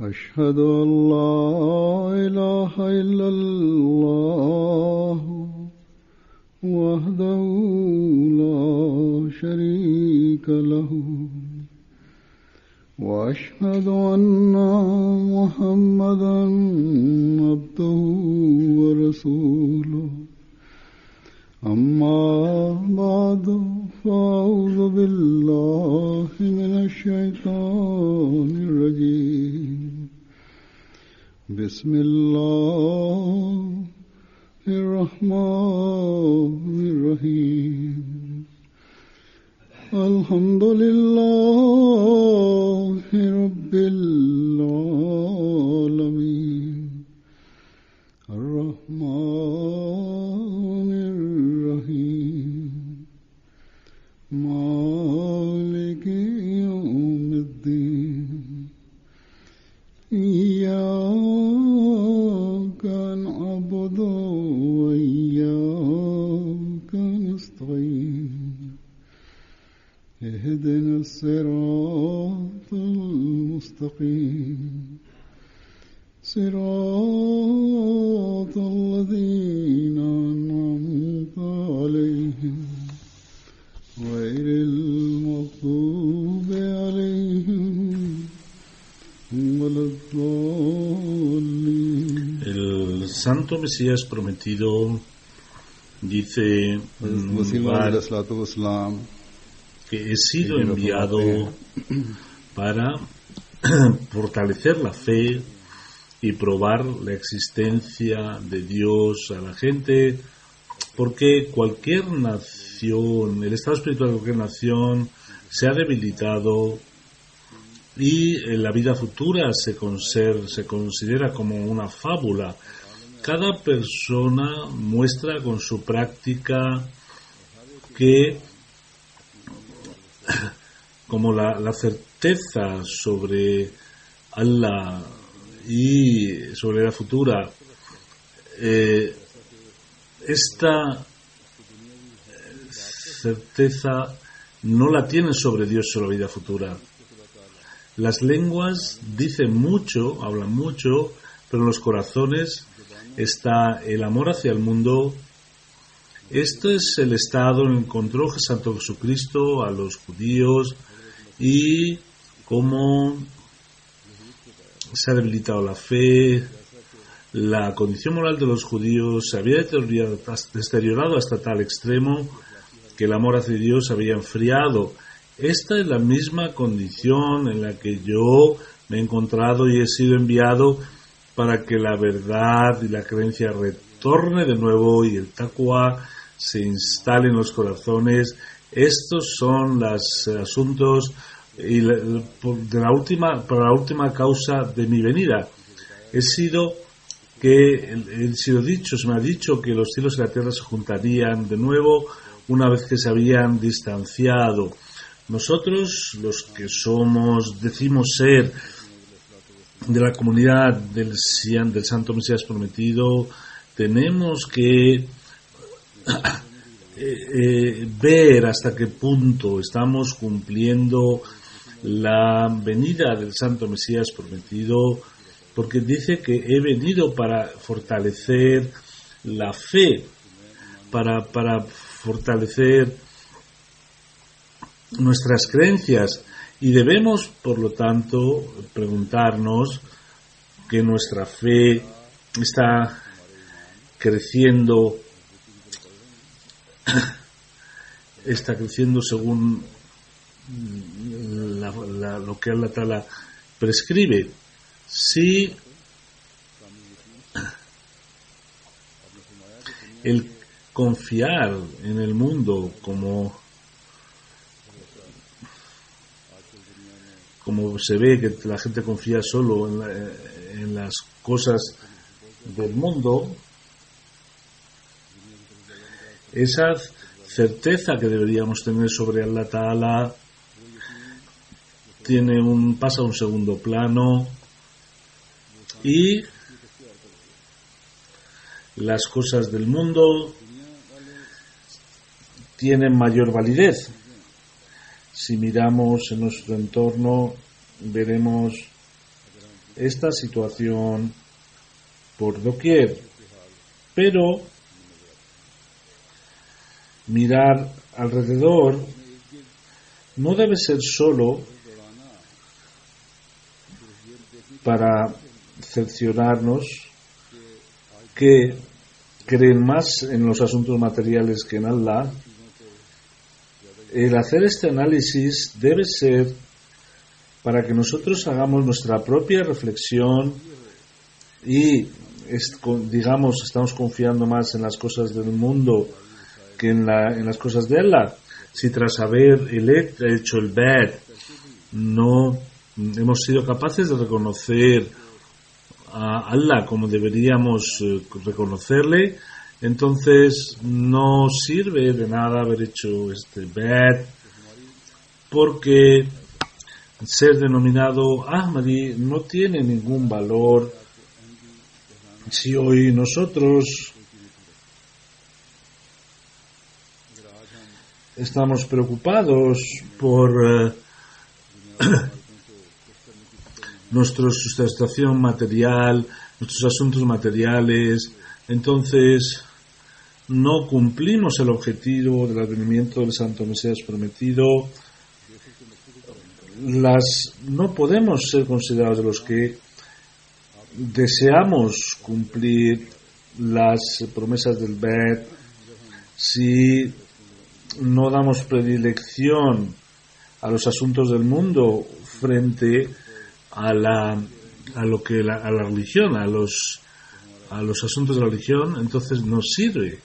أشهد أن لا إله إلا الله وحده لا شريك له وأشهد أن محمدا عبده ورسوله أما بعد فأعوذ بالله من الشيطان الرجيم بسم الله الرحمن الرحيم الحمد لله رب العالمين الرحمن الرحيم مالك يوم الدين إياك نعبد وإياك نستعين اهدنا الصراط المستقيم صراط الذين أنعمت عليهم غير المغضوب عليهم ولا الضالين. El santo Mesías prometido dice que he sido enviado para fortalecer la fe y probar la existencia de Dios a la gente, porque cualquier nación, el estado espiritual de cualquier nación se ha debilitado y en la vida futura se considera como una fábula. Cada persona muestra con su práctica que como la certeza sobre Allah y sobre la futura, esta certeza no la tienen sobre Dios sobre la vida futura. Las lenguas dicen mucho, hablan mucho, pero en los corazones está el amor hacia el mundo. Este es el estado en el que encontró Santo Jesucristo a los judíos y cómo se ha debilitado la fe. La condición moral de los judíos se había deteriorado hasta tal extremo que el amor hacia Dios se había enfriado. Esta es la misma condición en la que yo me he encontrado y he sido enviado para que la verdad y la creencia retorne de nuevo y el taqwa se instale en los corazones. Estos son los asuntos y para la última causa de mi venida. Se me ha dicho que los cielos y la tierra se juntarían de nuevo una vez que se habían distanciado. Nosotros, los que decimos ser de la comunidad del Santo Mesías prometido, tenemos que ver hasta qué punto estamos cumpliendo la venida del Santo Mesías prometido, porque dice que he venido para fortalecer la fe, para fortalecer nuestras creencias, y debemos, por lo tanto, preguntarnos que nuestra fe está creciendo según lo que Allah Ta'ala prescribe. Si el confiar en el mundo como se ve que la gente confía solo en las cosas del mundo, esa certeza que deberíamos tener sobre Allah Ta'ala pasa a un segundo plano y las cosas del mundo tienen mayor validez. Si miramos en nuestro entorno, veremos esta situación por doquier. Pero mirar alrededor no debe ser solo para cerciorarnos que creen más en los asuntos materiales que en Allah. El hacer este análisis debe ser para que nosotros hagamos nuestra propia reflexión y digamos estamos confiando más en las cosas del mundo que en las cosas de Allah. Si tras haber hecho el bad no hemos sido capaces de reconocer a Allah como deberíamos reconocerle, entonces no sirve de nada haber hecho este bad, porque ser denominado Ahmadi no tiene ningún valor si hoy nosotros estamos preocupados por nuestra situación material, nuestros asuntos materiales. Entonces no cumplimos el objetivo del advenimiento del Santo Mesías prometido. No podemos ser considerados de los que deseamos cumplir las promesas del Bed si no damos predilección a los asuntos del mundo frente a la religión, a los asuntos de la religión. Entonces no sirve.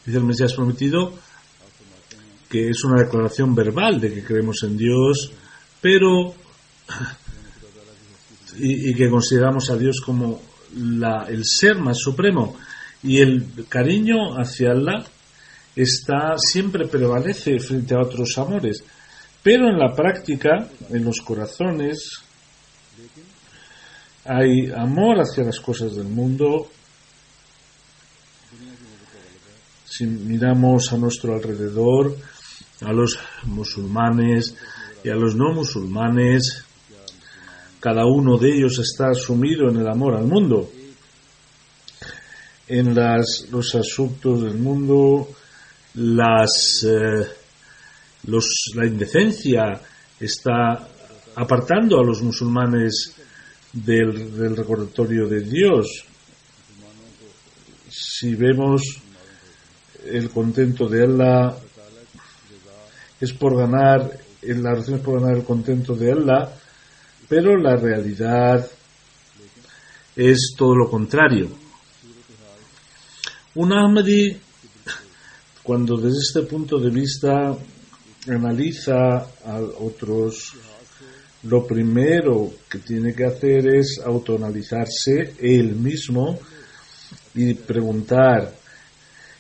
Dice el Mesías prometido que es una declaración verbal de que creemos en Dios, pero y que consideramos a Dios como el ser más supremo, y el cariño hacia Allah siempre prevalece frente a otros amores, pero en la práctica, en los corazones, hay amor hacia las cosas del mundo. Si miramos a nuestro alrededor, a los musulmanes y a los no musulmanes, cada uno de ellos está sumido en el amor al mundo. En los asuntos del mundo, la indecencia está apartando a los musulmanes del recordatorio de Dios. Si vemos el contento de Allah es por ganar, la oración es por ganar el contento de Allah, pero la realidad es todo lo contrario. Un Ahmadi, cuando desde este punto de vista analiza a otros, lo primero que tiene que hacer es autoanalizarse él mismo y preguntar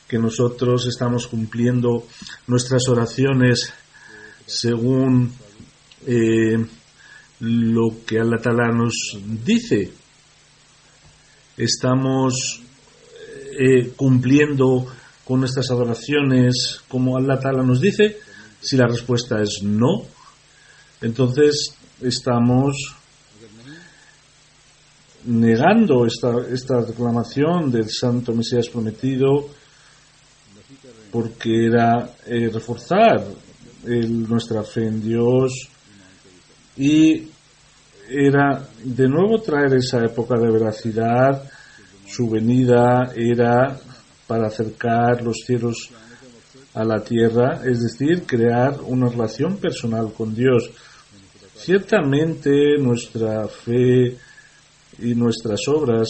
que nosotros estamos cumpliendo nuestras oraciones según lo que Allah Ta'ala nos dice. Estamos cumpliendo con nuestras adoraciones como Allah Ta'ala nos dice. Si la respuesta es no, entonces estamos negando esta reclamación del Santo Mesías prometido, porque era reforzar nuestra fe en Dios y era de nuevo traer esa época de veracidad. Su venida era para acercar los cielos a la tierra, es decir, crear una relación personal con Dios. Ciertamente nuestra fe y nuestras obras,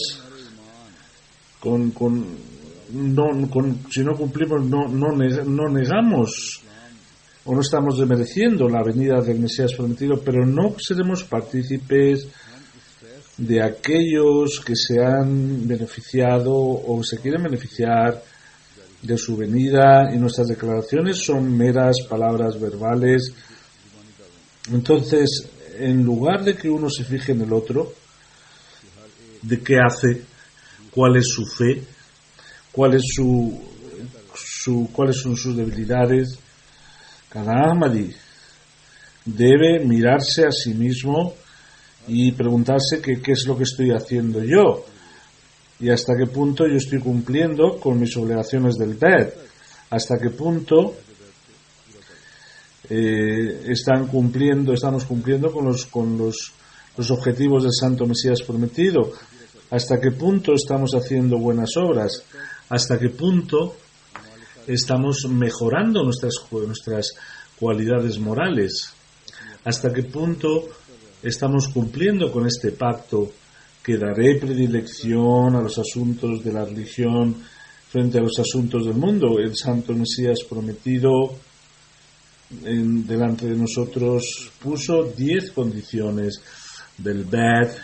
si no cumplimos, no negamos o no estamos desmereciendo la venida del Mesías prometido, pero no seremos partícipes de aquellos que se han beneficiado o se quieren beneficiar de su venida, y nuestras declaraciones son meras palabras verbales. Entonces, en lugar de que uno se fije en el otro, de qué hace, cuál es su fe, cuáles son sus debilidades, cada Ahmadi debe mirarse a sí mismo y preguntarse qué es lo que estoy haciendo yo y hasta qué punto yo estoy cumpliendo con mis obligaciones del Bet, hasta qué punto estamos cumpliendo con los objetivos del Santo Mesías prometido, hasta qué punto estamos haciendo buenas obras, hasta qué punto estamos mejorando nuestras cualidades morales, hasta qué punto estamos cumpliendo con este pacto que daré predilección a los asuntos de la religión frente a los asuntos del mundo. El Santo Mesías prometido delante de nosotros puso 10 condiciones del Bet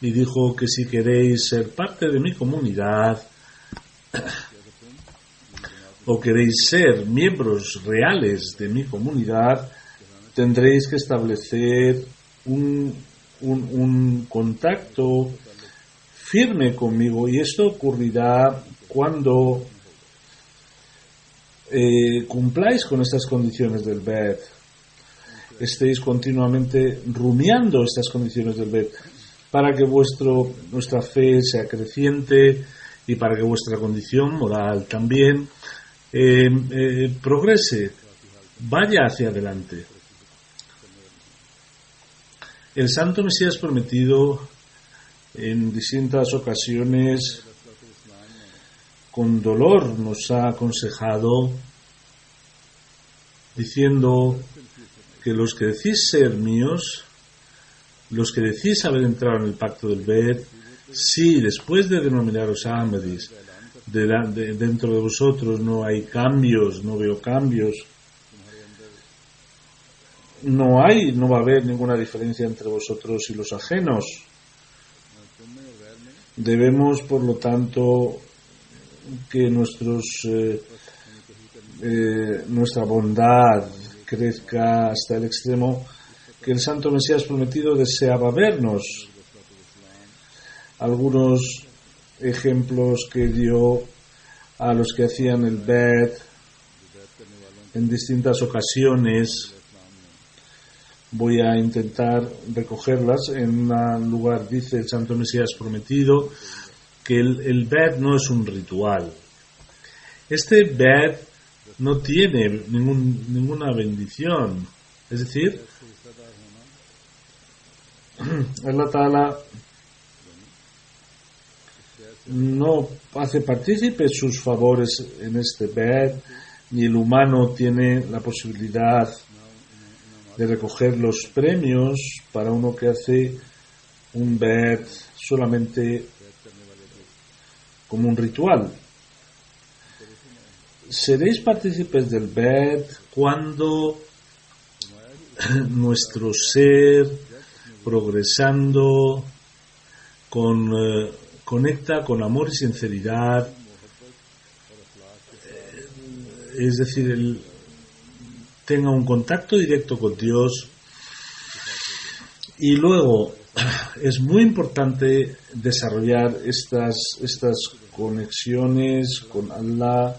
y dijo que si queréis ser parte de mi comunidad o queréis ser miembros reales de mi comunidad, tendréis que establecer un contacto firme conmigo, y esto ocurrirá cuando cumpláis con estas condiciones del Bet, estéis continuamente rumiando estas condiciones del Bet, para que nuestra fe sea creciente y para que vuestra condición moral también progrese, vaya hacia adelante. El Santo Mesías prometido en distintas ocasiones con dolor nos ha aconsejado diciendo que los que decís ser míos, los que decís haber entrado en el pacto del Bet, si después de denominaros Ahmadis dentro de vosotros no hay cambios, no veo cambios, no va a haber ninguna diferencia entre vosotros y los ajenos. Debemos, por lo tanto, que nuestra bondad crezca hasta el extremo que el Santo Mesías prometido deseaba vernos. Algunos ejemplos que dio a los que hacían el Bet en distintas ocasiones, voy a intentar recogerlas. En un lugar dice el Santo Mesías prometido que el Bet no es un ritual. Este Bet no tiene ninguna bendición. Es decir, Allah Ta'ala no hace partícipe sus favores en este Bet, ni el humano tiene la posibilidad de recoger los premios para uno que hace un Bet solamente como un ritual. Seréis partícipes del Bet cuando nuestro ser progresando conecta con amor y sinceridad, es decir, tenga un contacto directo con Dios. Y luego es muy importante desarrollar estas conexiones con Allah,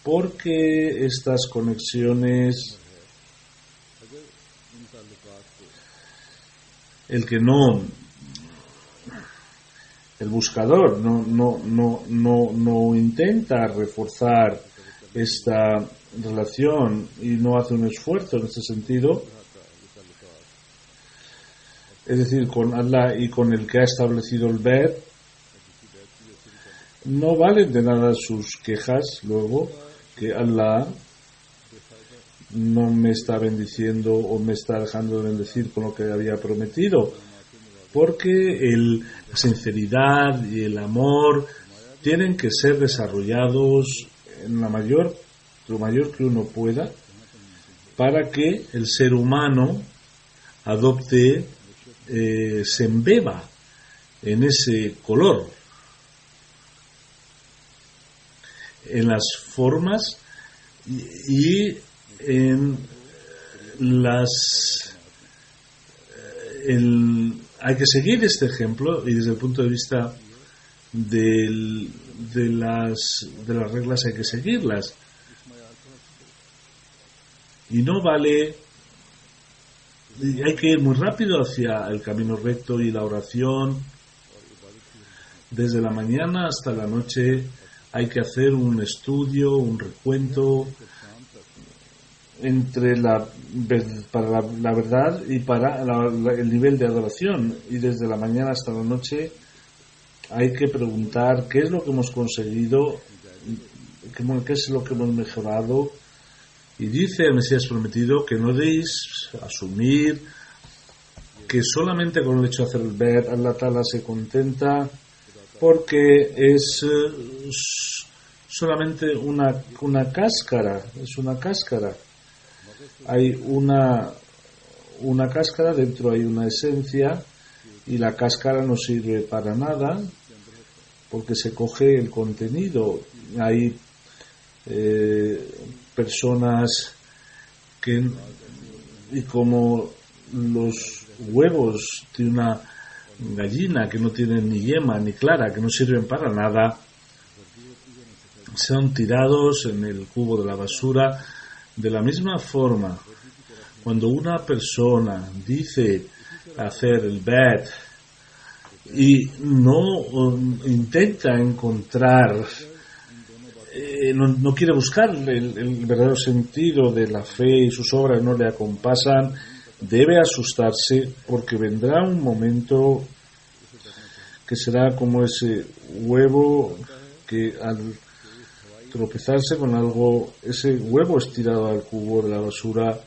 porque estas conexiones, el buscador no intenta reforzar esta relación y no hace un esfuerzo en este sentido, es decir, con Allah y con el que ha establecido el Bet, no valen de nada sus quejas luego que Allah no me está bendiciendo o me está dejando de bendecir con lo que había prometido, porque la sinceridad y el amor tienen que ser desarrollados en lo mayor que uno pueda, para que el ser humano adopte, se embeba en ese color, en las formas y en las hay que seguir este ejemplo, y desde el punto de vista de las reglas hay que seguirlas, y no vale y hay que ir muy rápido hacia el camino recto y la oración. Desde la mañana hasta la noche hay que hacer un estudio, un recuento entre para la verdad y para el nivel de adoración. Y desde la mañana hasta la noche hay que preguntar qué es lo que hemos conseguido, qué es lo que hemos mejorado. Y dice el Mesías prometido que no deis asumir que solamente con el hecho de hacer el bet Allah Ta'ala se contenta, porque es solamente una cáscara, es una cáscara. Hay una cáscara, dentro hay una esencia, y la cáscara no sirve para nada porque se coge el contenido. Hay personas y como los huevos de una gallina que no tienen ni yema ni clara, que no sirven para nada, son tirados en el cubo de la basura. De la misma forma, cuando una persona dice hacer el bet y no intenta encontrar, no quiere buscar el verdadero sentido de la fe y sus obras no le acompasan, debe asustarse, porque vendrá un momento que será como ese huevo que al tropezarse con algo, ese huevo es tirado al cubo de la basura.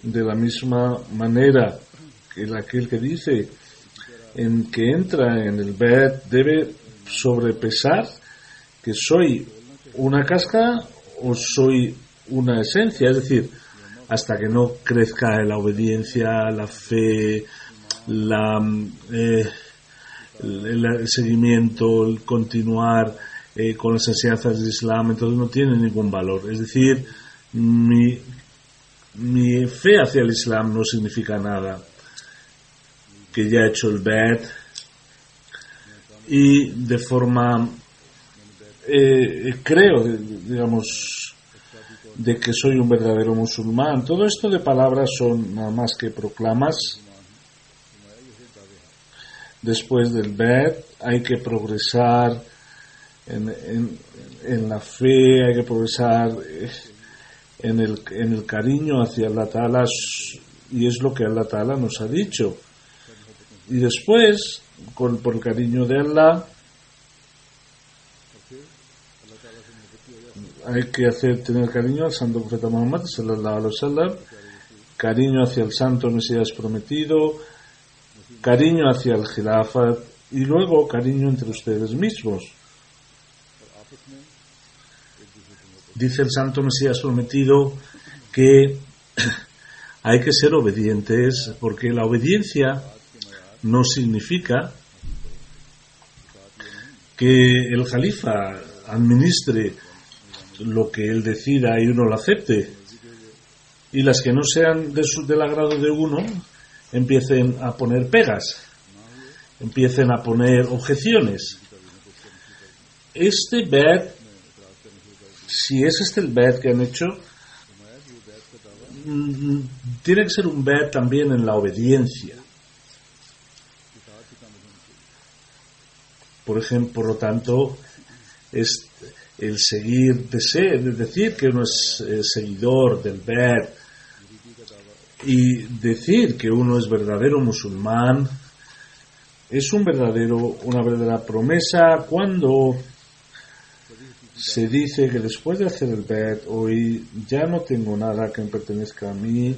De la misma manera que aquel que dice que entra en el bet debe sobrepesar que soy una cáscara o soy una esencia, es decir, hasta que no crezca la obediencia, la fe, el seguimiento, el continuar con las enseñanzas del Islam, entonces no tiene ningún valor. Es decir, mi fe hacia el Islam no significa nada, que ya he hecho el bet y de forma creo, digamos, de que soy un verdadero musulmán. Todo esto de palabras son nada más que proclamas. Después del bet hay que progresar en la fe, hay que progresar en el cariño hacia Allah Ta'ala, y es lo que Allah Ta'ala nos ha dicho. Y después, por el cariño de Allah, hay que tener cariño al santo profeta Muhammad sallallahu alaihi wasallam, cariño hacia el santo Mesías prometido, cariño hacia el Khilafat, y luego cariño entre ustedes mismos. Dice el santo Mesías prometido que hay que ser obedientes, porque la obediencia no significa que el Jalifa administre lo que él decida y uno lo acepte, y las que no sean del agrado de uno empiecen a poner pegas, empiecen a poner objeciones. Este bet, si es el bet que han hecho, tiene que ser un bet también en la obediencia. Por ejemplo, por lo tanto, es el seguir, decir que uno es seguidor del bet y decir que uno es verdadero musulmán, es una verdadera promesa cuando se dice que después de hacer el bet, hoy ya no tengo nada que me pertenezca a mí,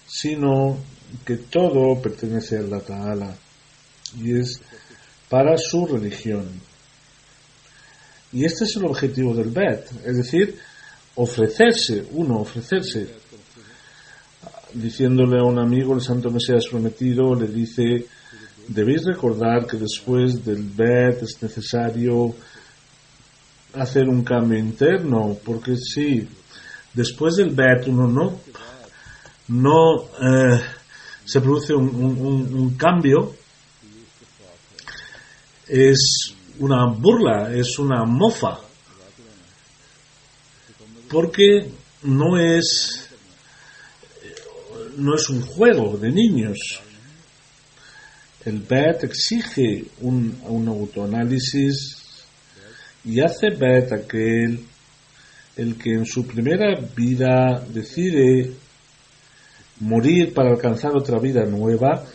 sino que todo pertenece a Allah Ta'ala y es para su religión. Y este es el objetivo del bet, es decir, ofrecerse, diciéndole a un amigo, el santo Mesías prometido, le dice: debéis recordar que después del bet es necesario hacer un cambio interno, porque si después del bet uno no se produce un cambio, es una burla, es una mofa, porque no es no es un juego de niños. El Bet exige un autoanálisis y hace Bet aquel el que en su primera vida decide morir para alcanzar otra vida nueva.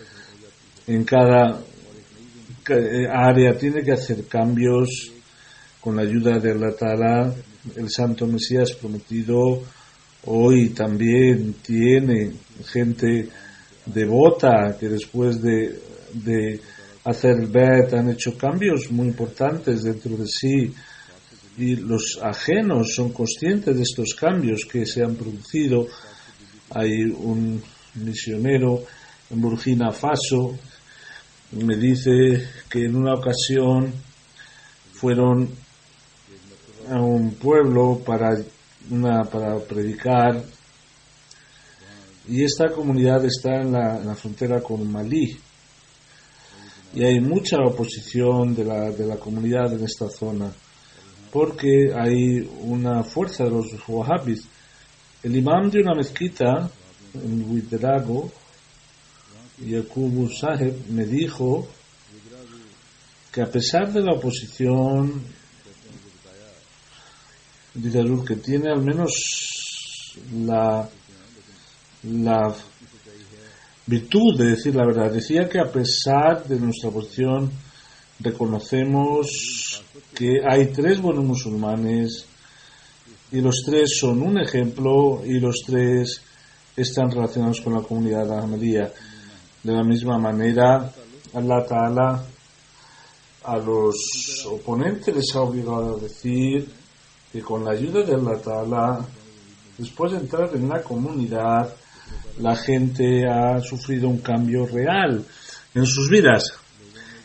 En cada área tiene que hacer cambios con la ayuda de Allah Ta'ala. El Santo Mesías prometido hoy también tiene gente devota que después de hacer el Bet han hecho cambios muy importantes dentro de sí, y los ajenos son conscientes de estos cambios que se han producido. Hay un misionero en Burkina Faso, me dice que en una ocasión fueron a un pueblo para predicar, y esta comunidad está en la frontera con Malí, y hay mucha oposición de la comunidad en esta zona porque hay una fuerza de los wahhabis. El imam de una mezquita en Huitrago, Yakubu Saheb, me dijo que a pesar de la oposición, dice que tiene al menos la virtud de decir la verdad. Decía que a pesar de nuestra oposición reconocemos que hay 3 buenos musulmanes y los 3 son un ejemplo y los 3 están relacionados con la comunidad ahmadía. De la misma manera, Allah Ta'ala a los oponentes les ha obligado a decir que con la ayuda de Allah Ta'ala, después de entrar en la comunidad, la gente ha sufrido un cambio real en sus vidas.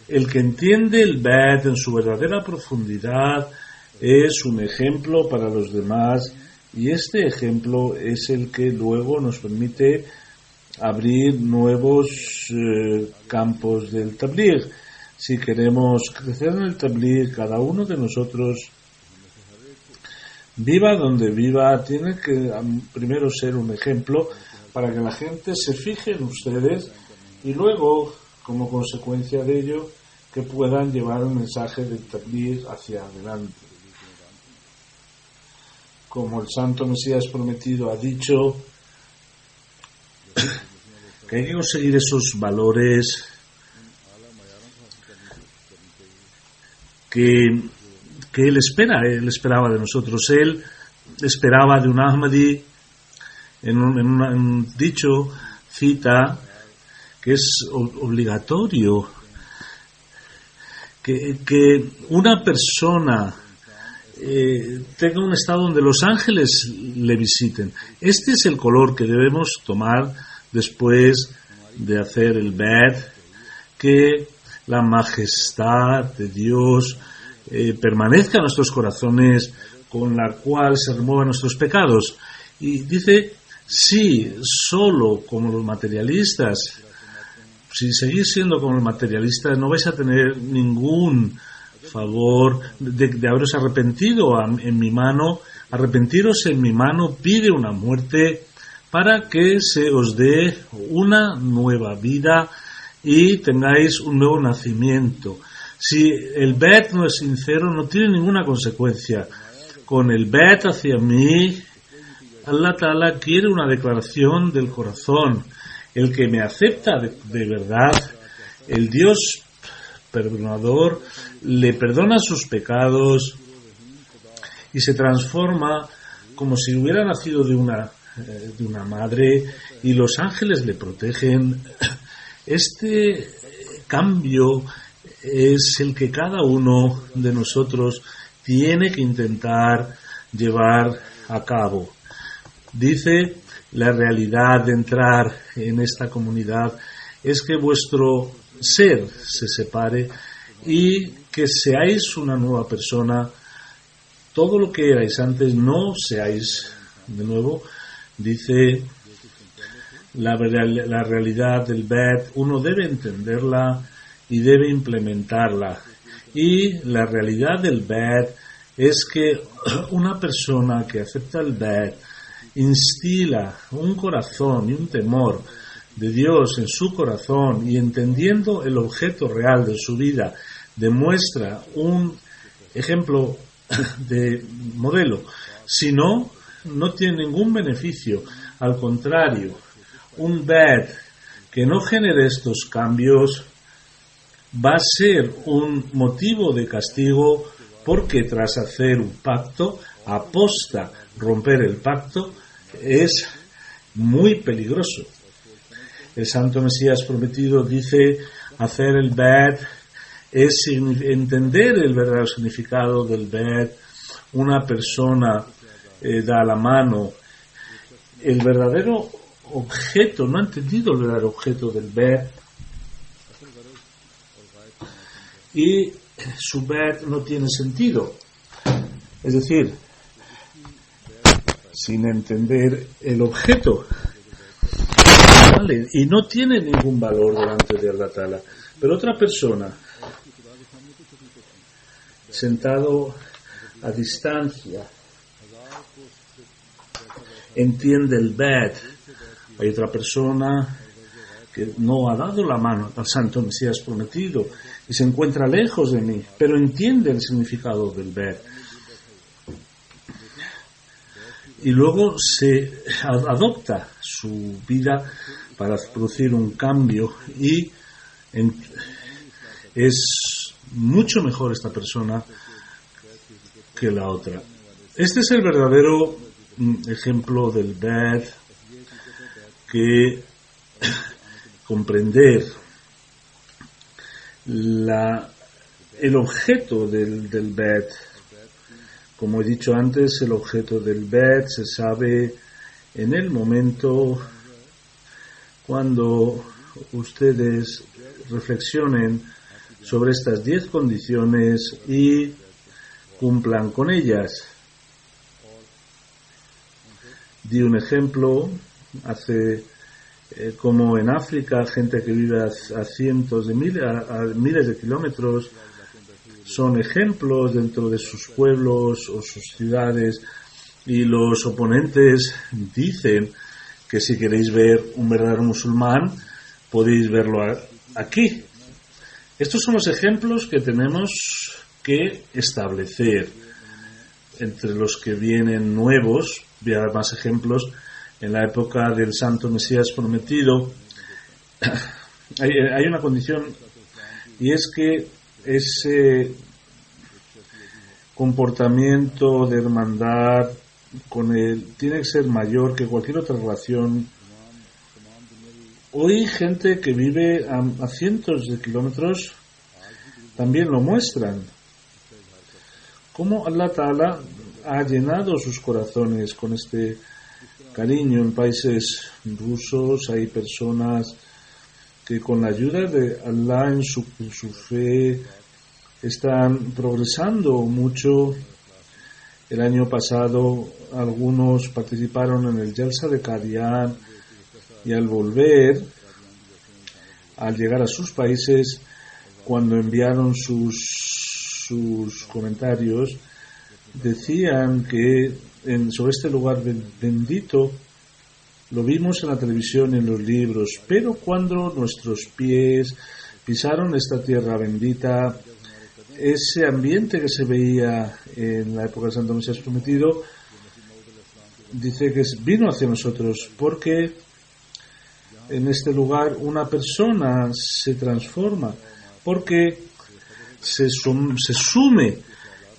El que entiende el Bet en su verdadera profundidad es un ejemplo para los demás, y este ejemplo es el que luego nos permite abrir nuevos campos del Tabligh. Si queremos crecer en el Tabligh, cada uno de nosotros, viva donde viva, tiene que primero ser un ejemplo para que la gente se fije en ustedes, y luego, como consecuencia de ello, que puedan llevar el mensaje del Tabligh hacia adelante. Como el Santo Mesías prometido ha dicho, que hay que conseguir esos valores que él esperaba de nosotros. Él esperaba de un Ahmadi, en un dicho, cita, que es obligatorio que una persona tenga un estado donde los ángeles le visiten. Este es el color que debemos tomar después de hacer el Bet, que la majestad de Dios permanezca en nuestros corazones, con la cual se remuevan nuestros pecados. Y dice, sí, solo como los materialistas, si seguís siendo como los materialistas, no vais a tener ningún favor de haberos arrepentido en mi mano. Arrepentiros en mi mano pide una muerte para que se os dé una nueva vida y tengáis un nuevo nacimiento. Si el Bet no es sincero, no tiene ninguna consecuencia. Con el Bet hacia mí, Allah Ta'ala quiere una declaración del corazón. El que me acepta de verdad, el Dios perdonador le perdona sus pecados y se transforma como si hubiera nacido de una madre, y los ángeles le protegen. Este cambio es el que cada uno de nosotros tiene que intentar llevar a cabo. Dice, la realidad de entrar en esta comunidad es que vuestro ser se separe y que seáis una nueva persona. Todo lo que erais antes no seáis de nuevo. Dice, la realidad del Bet uno debe entenderla y debe implementarla. Y la realidad del Bet es que una persona que acepta el Bet instila un corazón y un temor de Dios en su corazón y entendiendo el objeto real de su vida, demuestra un ejemplo de modelo. Si no, no tiene ningún beneficio. Al contrario, un bad que no genere estos cambios va a ser un motivo de castigo, porque tras hacer un pacto, aposta romper el pacto, es muy peligroso. El Santo Mesías Prometido dice: hacer el bad es entender el verdadero significado del bad. Una persona da la mano, el verdadero objeto, no ha entendido el verdadero objeto del bad, y su bad no tiene sentido. Es decir, sin entender el objeto, ¿vale? Y no tiene ningún valor delante de Allah Ta'ala. Pero otra persona, sentado a distancia, entiende el bad. Hay otra persona que no ha dado la mano al Santo Mesías Prometido y se encuentra lejos de mí, pero entiende el significado del bad. Y luego se adopta su vida para producir un cambio, y es mucho mejor esta persona que la otra. Este es el verdadero ejemplo del bad, que comprender el objeto del bad. Como he dicho antes, el objeto del bad se sabe en el momento cuando ustedes reflexionen sobre estas 10 condiciones y cumplan con ellas. Di un ejemplo, como en África, gente que vive a cientos de miles de kilómetros, son ejemplos dentro de sus pueblos o sus ciudades, y los oponentes dicen que si queréis ver un verdadero musulmán, podéis verlo aquí. Estos son los ejemplos que tenemos que establecer. Entre los que vienen nuevos, voy a dar más ejemplos. En la época del Santo Mesías Prometido hay una condición, y es que ese comportamiento de hermandad con él tiene que ser mayor que cualquier otra relación. Hoy gente que vive a cientos de kilómetros también lo muestran. Cómo Allah Ta'ala ha llenado sus corazones con este cariño. En países rusos hay personas que con la ayuda de Allah en su fe están progresando mucho. El año pasado algunos participaron en el Jalsa de Qadian, y al volver, al llegar a sus países, cuando enviaron sus comentarios, decían que sobre este lugar bendito lo vimos en la televisión y en los libros, pero cuando nuestros pies pisaron esta tierra bendita, ese ambiente que se veía en la época del Santo Mesías Prometido, dice que vino hacia nosotros, porque en este lugar una persona se transforma, porque se sume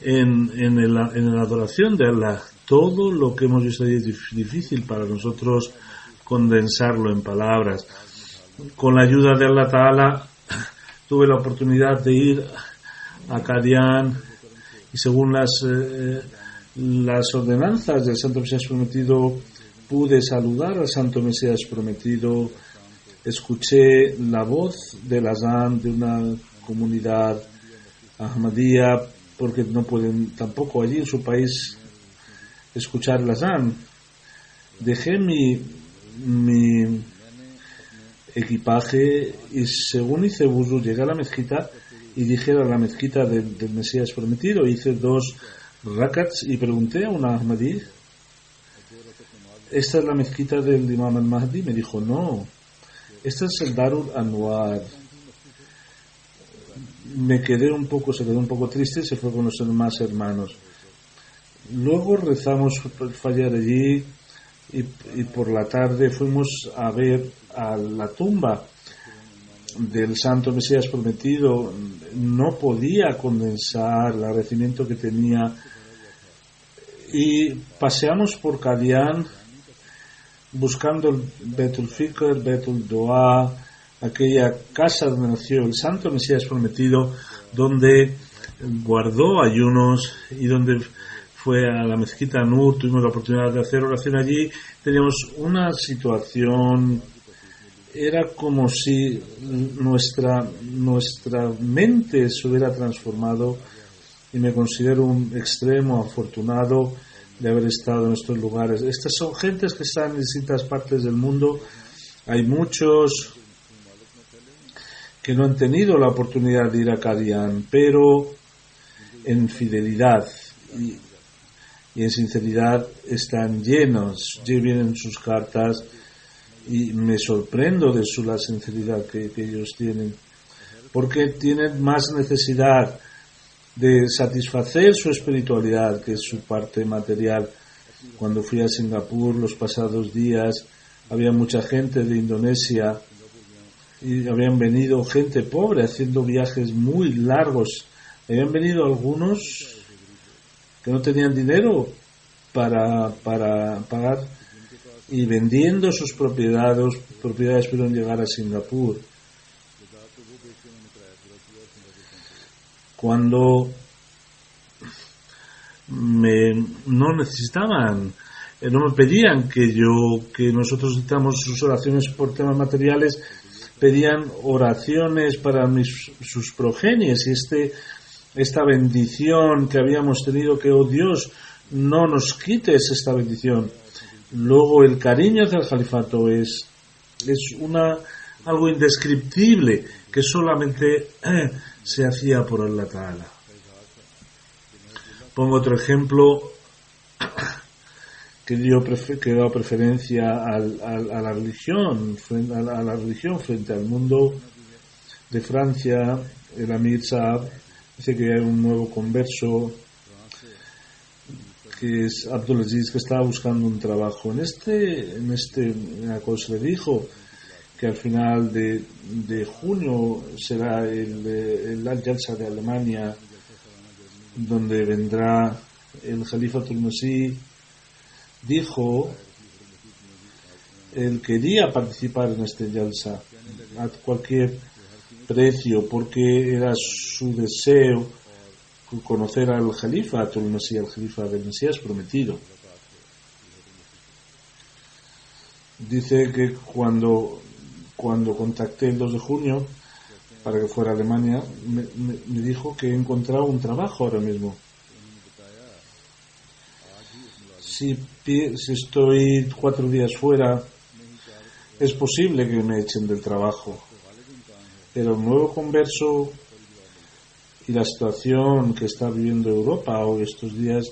en la adoración de Allah. Todo lo que hemos visto ahí es difícil para nosotros condensarlo en palabras. Con la ayuda de Allah Ta'ala tuve la oportunidad de ir a Qadian, y según las ordenanzas del Santo Mesías Prometido pude saludar al Santo Mesías Prometido. Escuché la voz del azán de una comunidad Ahmadía, porque no pueden tampoco allí en su país escuchar el azán. Dejé mi equipaje y según hice wudu llegué a la mezquita y dije a la mezquita del Mesías Prometido. Hice 2 rakats y pregunté a una Ahmadí esta es la mezquita del Imam al-Mahdi. Me dijo, no, este es el Darul Anwar. Se quedó un poco triste y se fue con los demás hermanos. Luego rezamos el Fajr allí y por la tarde fuimos a ver a la tumba del Santo Mesías Prometido. No podía condensar el agradecimiento que tenía y paseamos por Qadian buscando el Betul Fikr, Betul Doa, aquella casa donde nació el Santo Mesías Prometido, donde guardó ayunos y donde fue a la mezquita Nur. Tuvimos la oportunidad de hacer oración allí. Teníamos una situación, era como si nuestra mente se hubiera transformado, y me considero un extremo afortunado de haber estado en estos lugares. Estas son gentes que están en distintas partes del mundo. Hay muchos que no han tenido la oportunidad de ir a Qadian, pero en fidelidad y en sinceridad están llenos, vienen sus cartas y me sorprendo de la sinceridad que ellos tienen, porque tienen más necesidad de satisfacer su espiritualidad que su parte material. Cuando fui a Singapur los pasados días, había mucha gente de Indonesia y habían venido gente pobre haciendo viajes muy largos. Habían venido algunos que no tenían dinero para pagar y vendiendo sus propiedades pudieron llegar a Singapur. Cuando no necesitaban, no me pedían que nosotros necesitamos sus oraciones por temas materiales, pedían oraciones para sus progenies y esta bendición que habíamos tenido, que oh Dios, no nos quites esta bendición. Luego el cariño hacia el califato es algo indescriptible que solamente se hacía por Allah Ta'ala. Pongo otro ejemplo que he dado preferencia a la religión frente al mundo. De Francia, el Amir Saab dice que hay un nuevo converso que es Abdulaziz, que estaba buscando un trabajo. La cosa le dijo que al final de junio será el Al-Jalsa de Alemania, donde vendrá el Khalifatul Masih. Dijo, él quería participar en este Jalsa a cualquier precio, porque era su deseo conocer al Khalifatul Masih, al Khalifa del Mesías Prometido. Dice que cuando contacté el 2 de junio para que fuera a Alemania, me dijo que he encontrado un trabajo ahora mismo. Si estoy 4 días fuera, es posible que me echen del trabajo. Pero el nuevo converso y la situación que está viviendo Europa hoy estos días,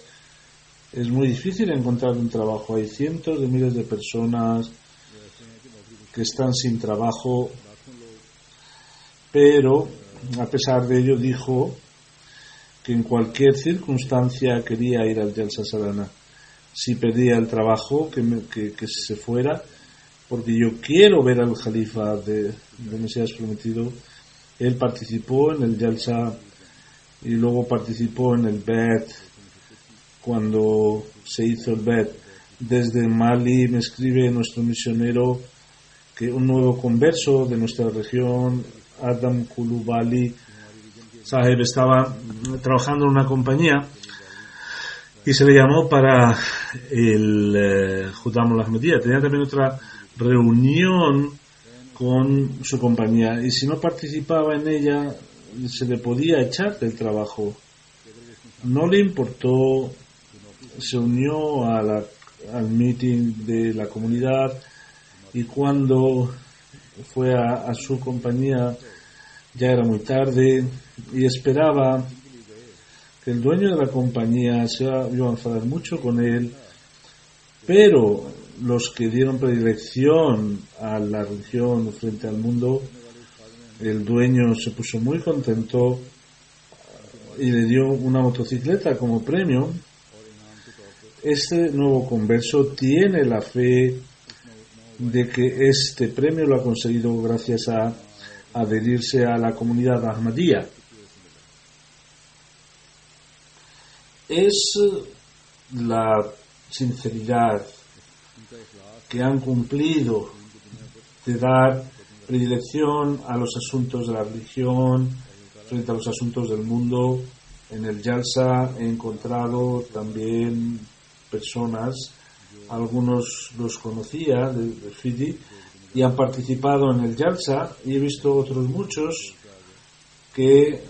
es muy difícil encontrar un trabajo. Hay cientos de miles de personas que están sin trabajo, pero a pesar de ello dijo que en cualquier circunstancia quería ir al Jalsa Salana. Si perdía el trabajo, que se fuera, porque yo quiero ver al Jalifa de Mesías Prometido. Él participó en el Jalsa y luego participó en el Bet, cuando se hizo el Bet. Desde Mali me escribe nuestro misionero, que un nuevo converso de nuestra región, Adam Kulubali Saheb, estaba trabajando en una compañía y se le llamó para el Judamul Ahmadiyya. Tenía también otra reunión con su compañía y si no participaba en ella se le podía echar del trabajo. No le importó, se unió al meeting de la comunidad y cuando fue a su compañía ya era muy tarde y esperaba que el dueño de la compañía se iba a enfadar mucho con él, pero los que dieron predilección a la religión frente al mundo, el dueño se puso muy contento y le dio una motocicleta como premio. Este nuevo converso tiene la fe de que este premio lo ha conseguido gracias a adherirse a la comunidad Ahmadiyya. Es la sinceridad que han cumplido de dar predilección a los asuntos de la religión frente a los asuntos del mundo. En el Jalsa he encontrado también personas, algunos los conocía de Fiji y han participado en el Jalsa, y he visto otros muchos que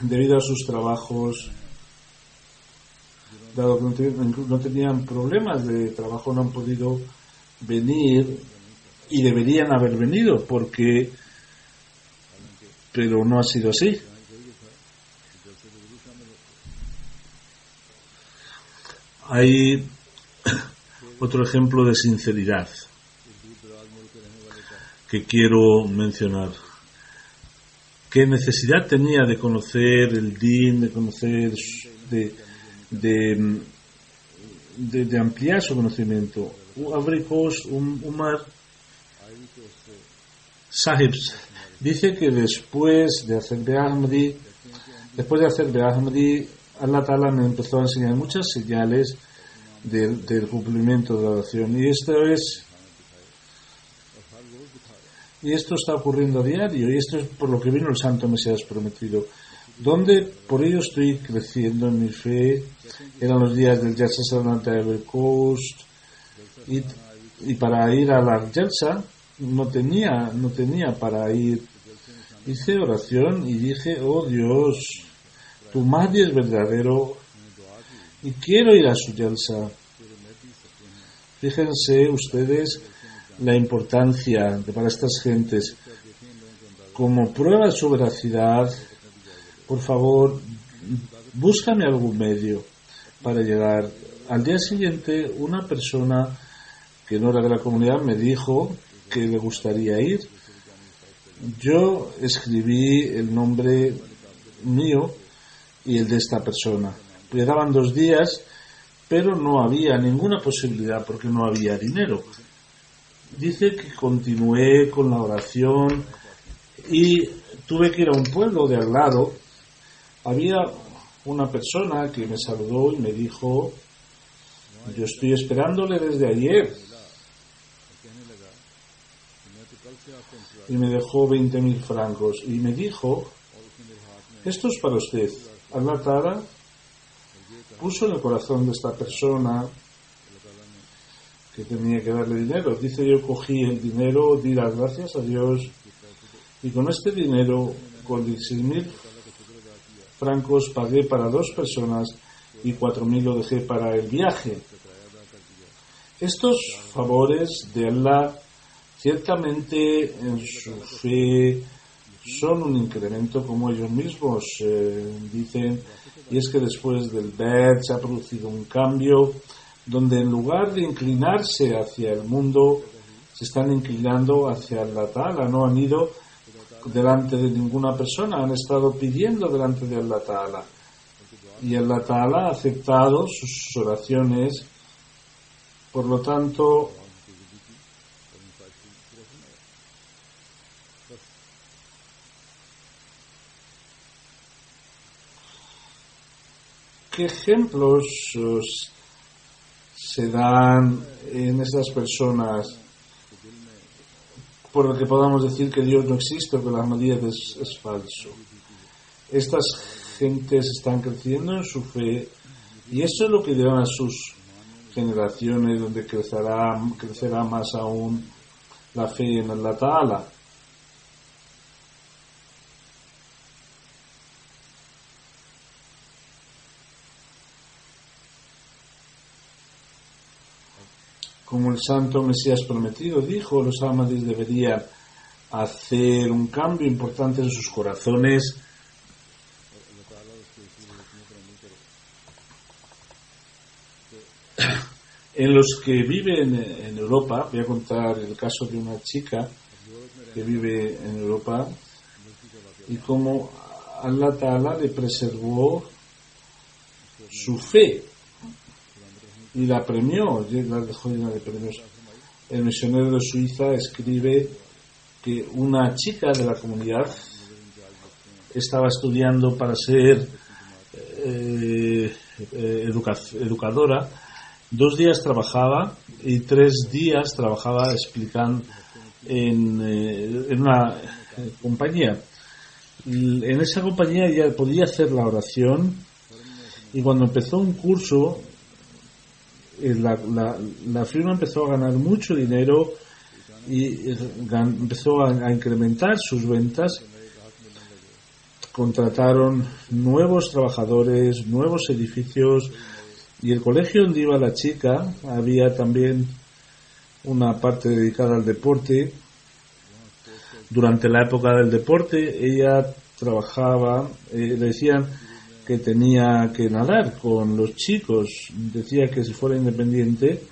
debido a sus trabajos, dado que no tenían problemas de trabajo, no han podido venir y deberían haber venido, pero no ha sido así. Hay otro ejemplo de sinceridad que quiero mencionar. ¿Qué necesidad tenía de conocer el Din, de conocer, de ampliar su conocimiento? Umar Sahib dice que después de hacer Be'ahmadi, Allah Ta'ala me empezó a enseñar muchas señales del cumplimiento de la oración, y esto está ocurriendo a diario, y esto es por lo que vino el Santo Mesías prometido, donde por ello estoy creciendo en mi fe. Eran los días del Jalsa Salanata de Ivory Coast, y para ir a la Jalsa no tenía para ir. Hice oración y dije: oh Dios, tu Mahdi es verdadero y quiero ir a su Jalsa. Fíjense ustedes la importancia para estas gentes. Como prueba de su veracidad, por favor, búscame algún medio para llegar. Al día siguiente, una persona que no era de la comunidad me dijo que le gustaría ir. Yo escribí el nombre mío y el de esta persona. Quedaban 2 días, pero no había ninguna posibilidad porque no había dinero. Dice que continué con la oración y tuve que ir a un pueblo de al lado. Había una persona que me saludó y me dijo: yo estoy esperándole desde ayer. Y me dejó 20.000 francos y me dijo: esto es para usted. Allah Ta'ala puso en el corazón de esta persona que tenía que darle dinero. Dice: yo cogí el dinero, di las gracias a Dios, y con este dinero, con 16.000 francos, pagué para 2 personas y 4.000 lo dejé para el viaje. Estos favores de Allah ciertamente en su fe son un incremento, como ellos mismos dicen, y es que después del Bet se ha producido un cambio donde en lugar de inclinarse hacia el mundo se están inclinando hacia Allah Ta'ala. No han ido delante de ninguna persona, han estado pidiendo delante de Allah Ta'ala, y Allah Ta'ala ha aceptado sus oraciones. Por lo tanto, ¿qué ejemplos se dan en estas personas por lo que podamos decir que Dios no existe o que la Ahmadiyya es falso? Estas gentes están creciendo en su fe, y eso es lo que dirán a sus generaciones, donde crecerá más aún la fe en Allah Ta'ala. Como el Santo Mesías prometido dijo, los Ahmadis deberían hacer un cambio importante en sus corazones En los que viven en Europa, voy a contar el caso de una chica que vive en Europa y cómo Allah Ta'ala le preservó su fe y la premió, la dejó llena de premios. El misionero de Suiza escribe que una chica de la comunidad estaba estudiando para ser educadora. 2 días trabajaba y 3 días trabajaba explicando en una compañía. En esa compañía ella podía hacer la oración, y cuando empezó un curso la firma empezó a ganar mucho dinero y empezó a incrementar sus ventas. Contrataron nuevos trabajadores, nuevos edificios, y el colegio donde iba la chica había también una parte dedicada al deporte. Durante la época del deporte ella trabajaba, le decían que tenía que nadar con los chicos, decía que si fuera independiente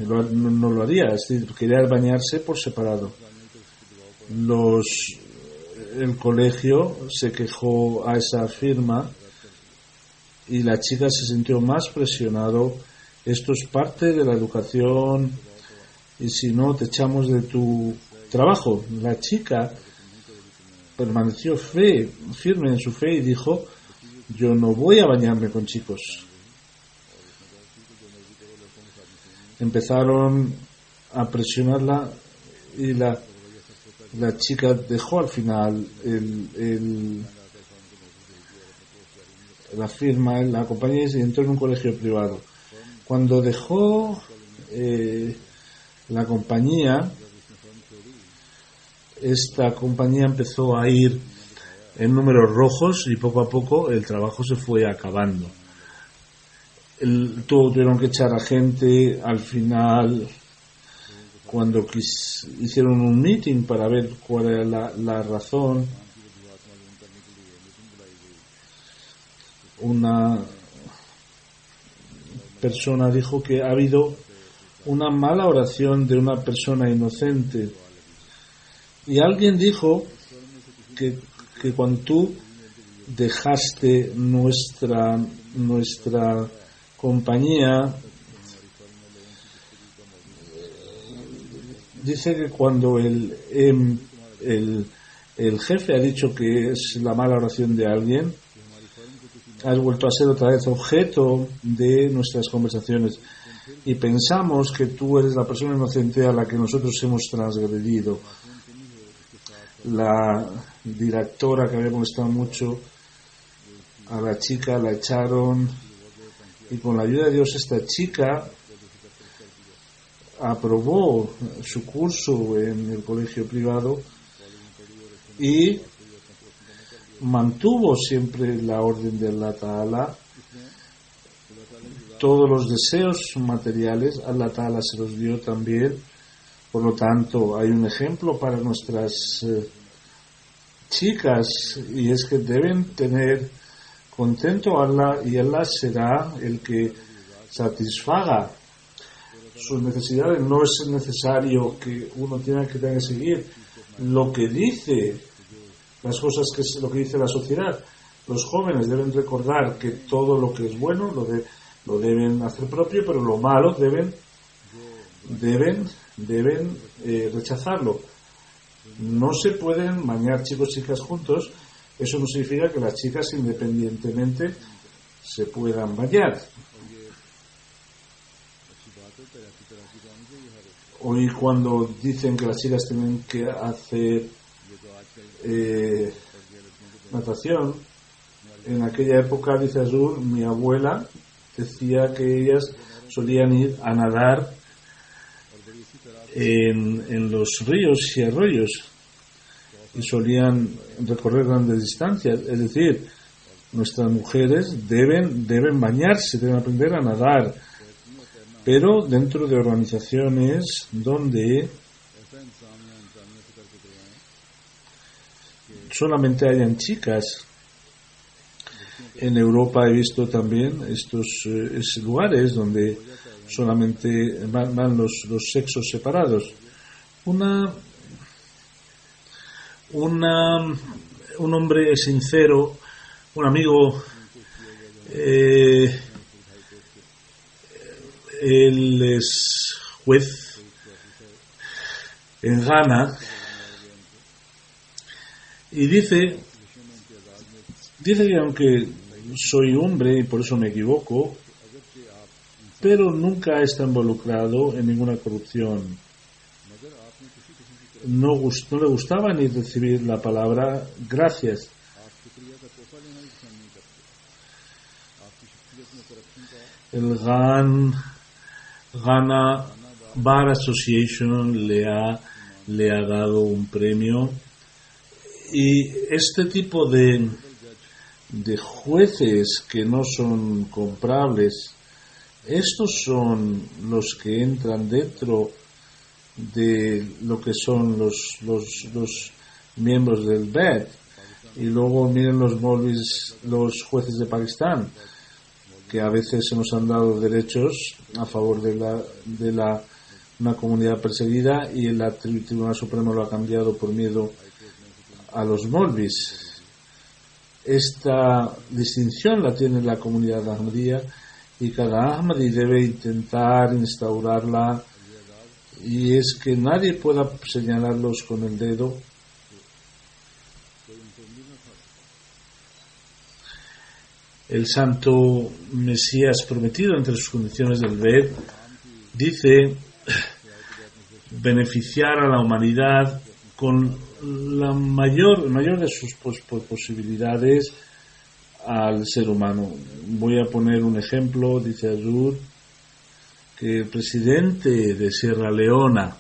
no lo haría, es decir, quería bañarse por separado. El colegio se quejó a esa firma y la chica se sintió más presionado. Esto es parte de la educación y si no te echamos de tu trabajo. La chica permaneció firme en su fe y dijo: yo no voy a bañarme con chicos. Empezaron a presionarla y la chica dejó al final la firma en la compañía y entró en un colegio privado. Cuando dejó la compañía, esta compañía empezó a ir en números rojos y poco a poco el trabajo se fue acabando. Tuvieron que echar a gente. Al final, cuando hicieron un meeting para ver cuál era la razón, una persona dijo que ha habido una mala oración de una persona inocente, y alguien dijo que cuando tú dejaste nuestra compañía, dice que cuando el jefe ha dicho que es la mala oración de alguien, has vuelto a ser otra vez objeto de nuestras conversaciones y pensamos que tú eres la persona inocente a la que nosotros hemos transgredido. La directora, que había molestado mucho a la chica, la echaron, y con la ayuda de Dios esta chica aprobó su curso en el colegio privado y mantuvo siempre la orden de Allah Ta'ala. Todos los deseos materiales Allah Ta'ala se los dio también. Por lo tanto, hay un ejemplo para nuestras chicas, y es que deben tener contento a Allah, y Allah será el que satisfaga sus necesidades. No es necesario que uno tenga que seguir lo que dice, las cosas que es lo que dice la sociedad. Los jóvenes deben recordar que todo lo que es bueno lo deben hacer propio, pero lo malo deben rechazarlo. No se pueden bañar chicos y chicas juntos. Eso no significa que las chicas independientemente se puedan bañar. Hoy, cuando dicen que las chicas tienen que hacer natación, en aquella época, dice Azur, mi abuela decía que ellas solían ir a nadar en los ríos y arroyos y solían recorrer grandes distancias. Es decir, nuestras mujeres deben bañarse, deben aprender a nadar, pero dentro de organizaciones donde solamente hayan chicas. En Europa he visto también estos lugares donde solamente van los sexos separados. Un hombre sincero, un amigo, él es juez en Ghana y dice que aunque soy hombre y por eso me equivoco, pero nunca está involucrado en ninguna corrupción. No le gustaba ni recibir la palabra gracias. El Ghana Bar Association le ha dado un premio, y este tipo de jueces que no son comprables, estos son los que entran dentro de lo que son los miembros del BED. Y luego miren los jueces de Pakistán, que a veces se nos han dado derechos a favor de una comunidad perseguida, y el Tribunal Supremo lo ha cambiado por miedo a los Molvis. Esta distinción la tiene la comunidad Ahmadía, y cada Ahmadi debe intentar instaurarla, y es que nadie pueda señalarlos con el dedo. El santo Mesías prometido, entre sus condiciones del BED, dice beneficiar a la humanidad con la mayor de sus posibilidades al ser humano. Voy a poner un ejemplo. Dice Azur que el presidente de Sierra Leona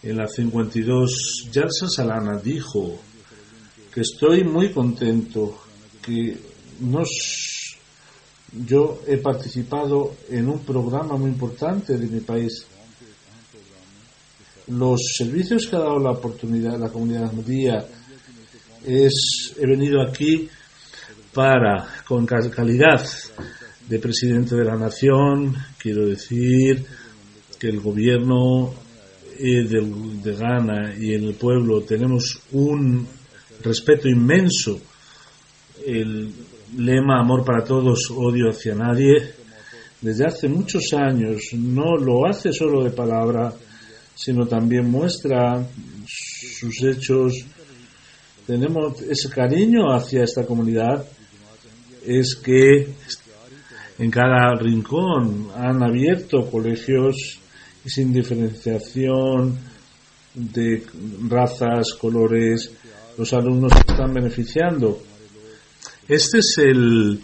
en la 52 Jalsa Salana dijo que estoy muy contento, que yo he participado en un programa muy importante de mi país. Los servicios que ha dado la oportunidad a la comunidad ahmadía he venido aquí con calidad de presidente de la nación. Quiero decir que el gobierno de Ghana y el pueblo tenemos un respeto inmenso. El lema amor para todos, odio hacia nadie, desde hace muchos años no lo hace solo de palabra, sino también muestra sus hechos. Tenemos ese cariño hacia esta comunidad. Es que en cada rincón han abierto colegios y sin diferenciación de razas, colores, los alumnos se están beneficiando. Este es el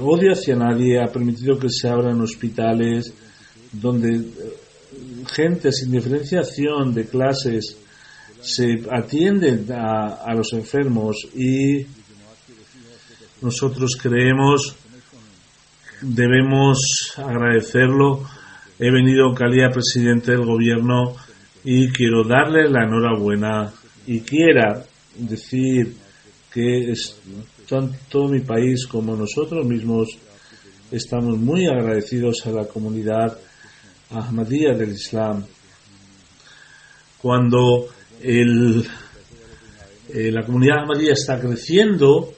odio hacia nadie ha permitido que se abran hospitales donde gente sin diferenciación de clases se atienden a los enfermos, y nosotros creemos debemos agradecerlo. He venido en calidad de presidente del gobierno y quiero darle la enhorabuena, y quiera decir que tanto mi país como nosotros mismos estamos muy agradecidos a la comunidad ahmadía del Islam. Cuando la comunidad ahmadía está creciendo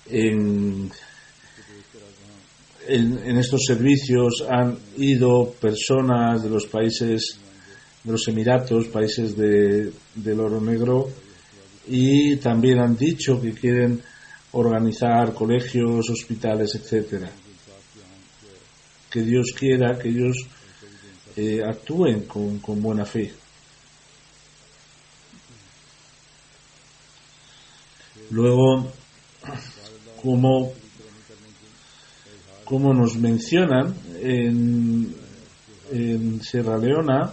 en estos servicios, han ido personas de los países, de los Emiratos, países del Oro Negro, y también han dicho que quieren organizar colegios, hospitales, etcétera. Que Dios quiera que ellos actúen con buena fe. Luego, como nos mencionan en Sierra Leona,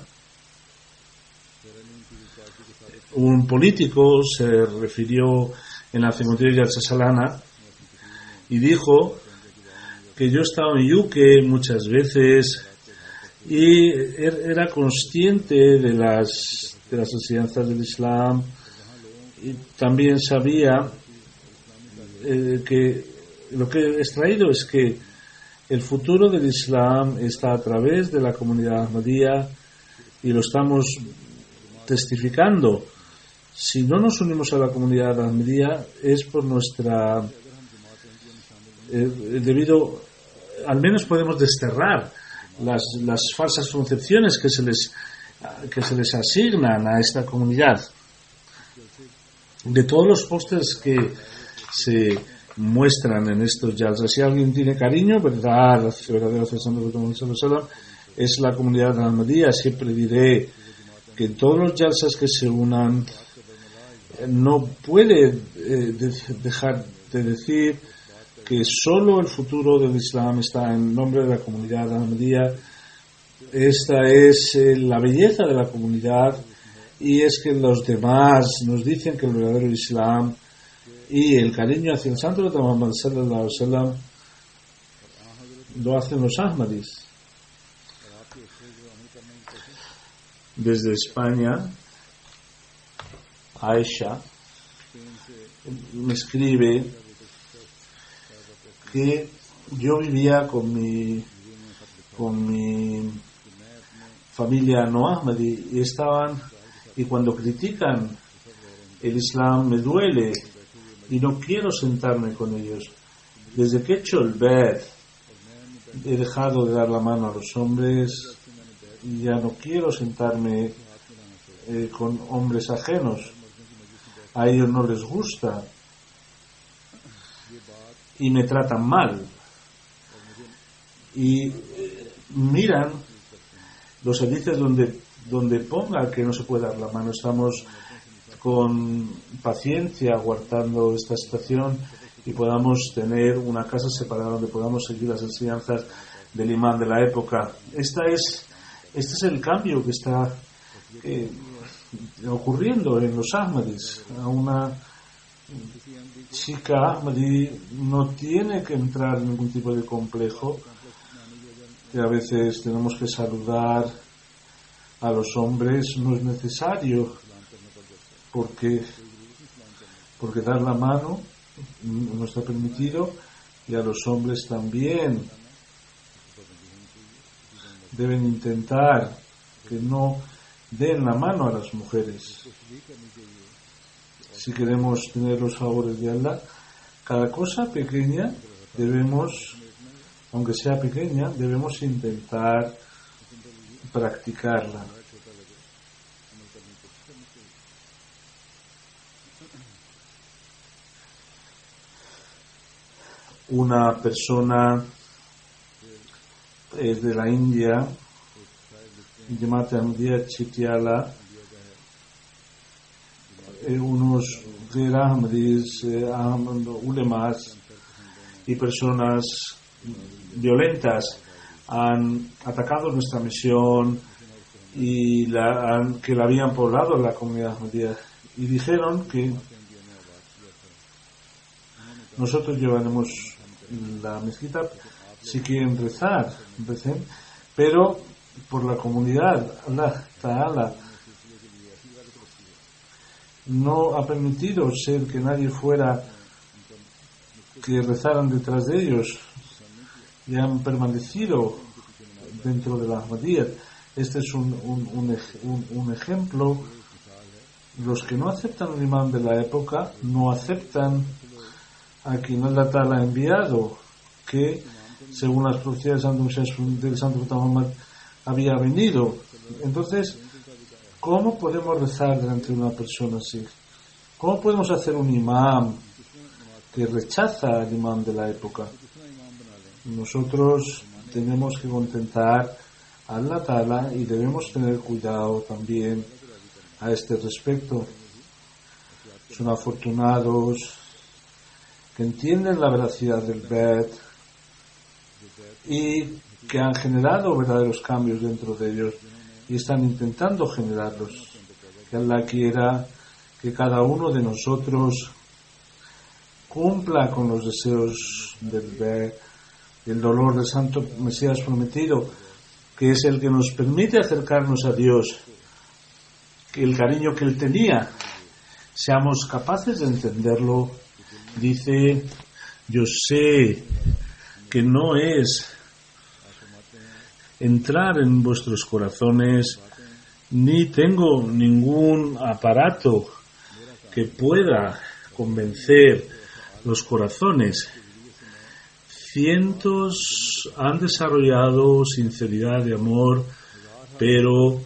un político se refirió en la 52 Jalsa Salana y dijo que yo estaba en Yuque muchas veces y era consciente de las enseñanzas del Islam, también sabía que lo que he extraído es que el futuro del Islam está a través de la comunidad Ahmadía y lo estamos testificando. Si no nos unimos a la comunidad Ahmadía es por nuestra debido, al menos podemos desterrar las falsas concepciones que se les asignan a esta comunidad. De todos los pósters que se muestran en estos jalsas, si alguien tiene cariño, verdadero es la comunidad Ahmadía. Siempre diré que en todos los jalsas que se unan no puede dejar de decir que solo el futuro del Islam está en nombre de la comunidad Ahmadía. Esta es la belleza de la comunidad, y es que los demás nos dicen que el verdadero Islam y el cariño hacia el santo de Muhammad sallallahu alaihi wasallam lo hacen los Ahmadis. Desde España, Aisha me escribe que yo vivía con mi familia no Ahmadi y cuando critican el Islam me duele y no quiero sentarme con ellos. Desde que he hecho el Bed he dejado de dar la mano a los hombres y ya no quiero sentarme con hombres ajenos. A ellos no les gusta y me tratan mal y miran los hadices donde ponga que no se puede dar la mano. Estamos con paciencia aguardando esta situación y podamos tener una casa separada donde podamos seguir las enseñanzas del imán de la época. Este es el cambio que está ocurriendo en los Ahmadis. A una chica Ahmadi no tiene que entrar en ningún tipo de complejo, que a veces tenemos que saludar a los hombres, no es necesario, porque dar la mano no está permitido, y a los hombres también deben intentar que no den la mano a las mujeres. Si queremos tener los favores de Allah, cada cosa pequeña debemos, aunque sea pequeña, debemos intentar practicarla. Una persona es de la India, Jamaat Ahmadiyya Chitiala, unos Ahmadis, ulemas y personas violentas han atacado nuestra misión y que la habían poblado la comunidad Ahmadiyya, y dijeron que nosotros llevaremos la mezquita, si quieren rezar, recen, pero por la comunidad Allah Ta'ala no ha permitido ser que nadie fuera que rezaran detrás de ellos, y han permanecido dentro de la Ahmadiyya. Este es un ejemplo. Los que no aceptan el imán de la época no aceptan a quien Allah Ta'ala ha enviado, que según las profecías del santo Muhammad había venido. Entonces, ¿cómo podemos rezar delante de una persona así? ¿Cómo podemos hacer un imán que rechaza el imán de la época? Nosotros tenemos que contentar a Allah Ta'ala y debemos tener cuidado también a este respecto. Son afortunados que entienden la veracidad del Bed y que han generado verdaderos cambios dentro de ellos y están intentando generarlos. Que Allah quiera que cada uno de nosotros cumpla con los deseos del Bed, el dolor del Santo Mesías prometido, que es el que nos permite acercarnos a Dios, que el cariño que él tenía, seamos capaces de entenderlo. Dice: yo sé que no es entrar en vuestros corazones, ni tengo ningún aparato que pueda convencer los corazones. Cientos han desarrollado sinceridad de amor, pero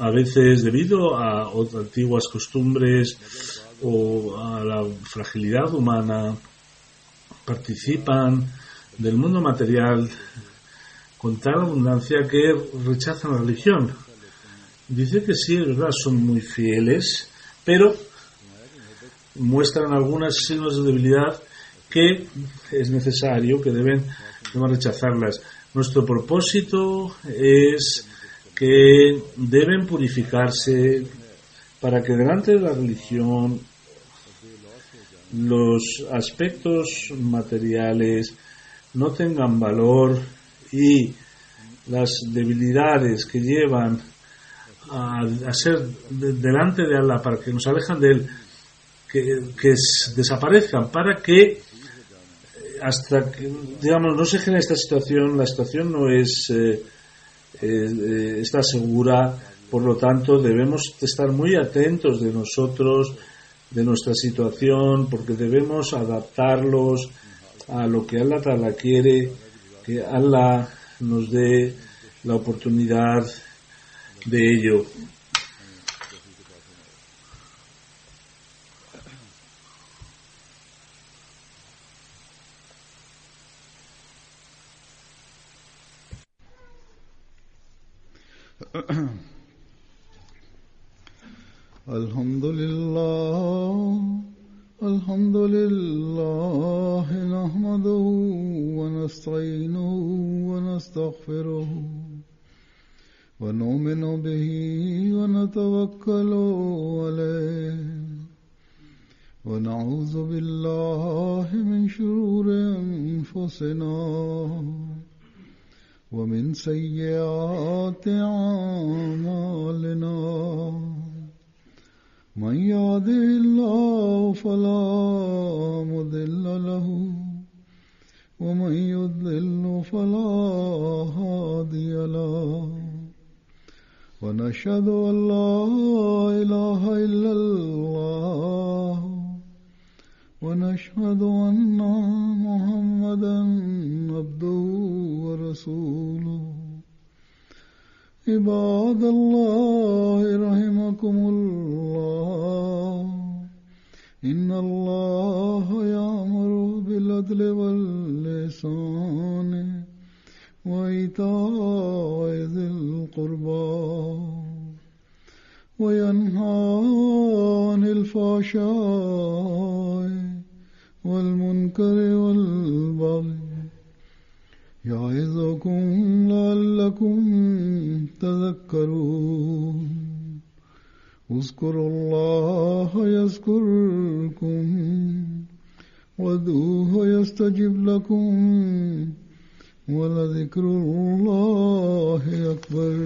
a veces debido a antiguas costumbres o a la fragilidad humana participan del mundo material con tal abundancia que rechazan la religión. Dice que sí, es verdad, son muy fieles, pero muestran algunos signos de debilidad que es necesario, que deben rechazarlas. Nuestro propósito es que deben purificarse para que delante de la religión los aspectos materiales no tengan valor y las debilidades que llevan a ser delante de Allah, para que nos alejan de Él, que desaparezcan, para que hasta que, digamos, no se genere esta situación. La situación no es está segura, por lo tanto debemos estar muy atentos de nosotros, de nuestra situación, porque debemos adaptarlos a lo que Allah Ta'ala quiere, que Allah nos dé la oportunidad de ello. Alhamdulillah, nahmaduhu wa nasta'inuhu wa nastaghfiruhu wa nu'minu bihi wa natawakkalu alayhi wa na'udhu billahi min shururi anfusina ومن سيئات أعمالنا من يهده الله فلا مضل له ومن يضلل فلا هادي له ونشهد أن لا إله إلا الله ونشهد أن محمدا عبده ورسوله عباد الله رحمكم الله إن الله يأمر بالعدل والإحسان وإيتاء ذي القربى وينهى عن الفحشاء والمنكر والبغي يعظكم لعلكم تذكرون اذكروا الله يذكركم وادعوه يستجب لكم ولذكر الله أكبر.